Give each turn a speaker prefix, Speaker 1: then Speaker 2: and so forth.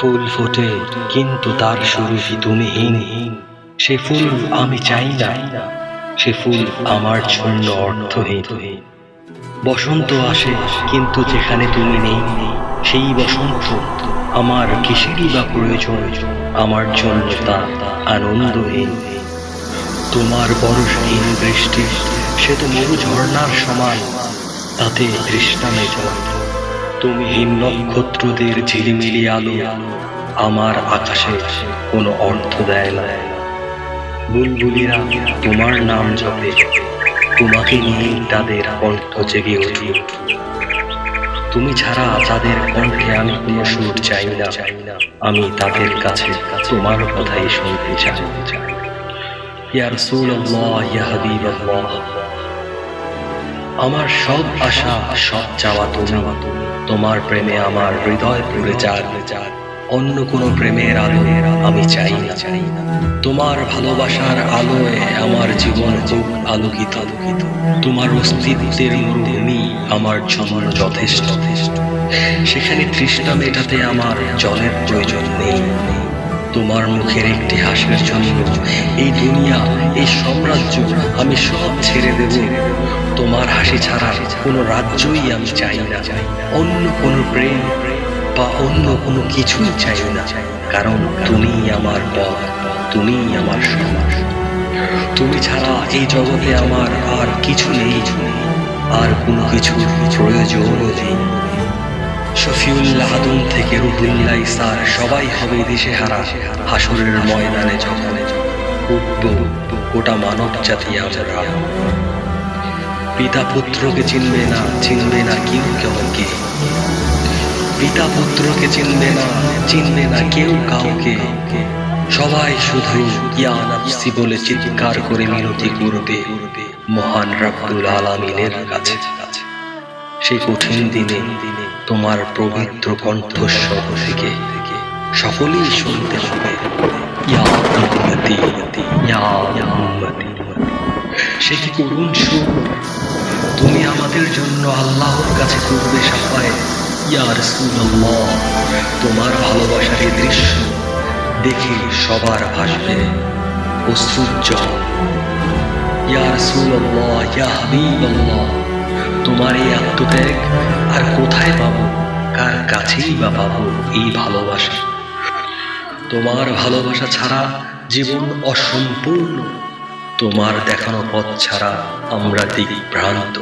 Speaker 1: ফুল ফোটে কিন্তু তার সুরভি তুমিহীন। সে ফুল আমি চাই না, সে ফুল আমার জন্য অর্থহীন। বসন্ত আসে কিন্তু যেখানে তুমি নেই, সেই বসন্ত আমার কিসেরই বা প্রয়োজন, আমার জন্য তা আনন্দহীন। তোমার বরষহীন বৃষ্টি সে তো মরু ঝর্ণার সমান, তাতে তৃষ্ণা মেজে। তুমিহীন নক্ষত্রদের ঝিলিমিলি আলো আমার আকাশে কোনো অর্থ দেয় না। বুলবুলিরা তোমার নাম জপে, তোমাকে নিয়ে তাদের কণ্ঠ জেগে ওঠে। তুমি ছাড়া তাদের কণ্ঠে আমি কোনো সুর চাই না, আমি তাদের কাছে তোমার কথাই শুনতে চাই। ইয়া রাসূলুল্লাহ, ইয়া হাবিবাল্লাহ, আমার সব আশা সব চাওয়া তুমি। তোমার প্রেমে আমার হৃদয় পুড়ে যাক, অন্য কোনো প্রেমের আলো আমি চাই না। তোমার ভালোবাসার আলোয় আমার জীবন হোক আলোকিত। তোমার অস্তিত্বের মরুভূমি আমার জন্য যথেষ্ট। সেখানে তৃষ্ণা মেটাতে আমার জলের প্রয়োজন নেই। তোমার মুখের একটি হাসির জন্য এই দুনিয়া, এই সাম্রাজ্য আমি সব ছেড়ে দেব। তোমার হাসি ছাড়া কোনো রাজ্যই আমি চাই না, অন্য কোনো প্রেম বা অন্য কোনো কিছুই চাই না। কারণ তুমিই আমার পথ, তুমিই আমার সমাজ। তুমি ছাড়া এই জগতে আমার আর কিছু নেই, আর কোনো কিছুর প্রয়োজনও নেই। শফিউল্লাহ আদম থেকে রুহুল্লাহ ইসার সবাই হবে দিশেহারা হাসরের ময়দানে যখন উঠব গোটা মানব জাতি আমরা। পিতা পুত্রকে চিনবে না, চিনবে না কেউ কাউকে। পিতা পুত্রকে চিনবে না, চিনবে না কেউ কাউকে। সবাই শুধু ইয়া নাফসি বলে চিৎকার করে মিনতি করবে মহান রব্বুল আলামিনের কাছে। সেই কঠিন দিনে তোমার পবিত্র কণ্ঠস্বর থেকে সকলেই শুনতে হবে ইয়া উম্মতি, ইয়া উম্মতি। সে কি করুণ সুর, তুমি আমাদের জন্য আল্লাহর কাছে করবে শাফায়েত। ইয়া রাসূলুল্লাহ, তোমার ভালোবাসার এই দৃশ্য দেখে সবার ভাসবে অশ্রুর জল। ইয়া রাসূলুল্লাহ, ইয়া হাবিবাল্লাহ, তোমার এই আত্মত্যাগ আর কোথায় পাবো, কার কাছেই বা পাবো এই ভালোবাসা? তোমার ভালোবাসা ছাড়া জীবন অসম্পূর্ণ, তোমার দেখানো পথ ছাড়া আমরা দিকভ্রান্ত।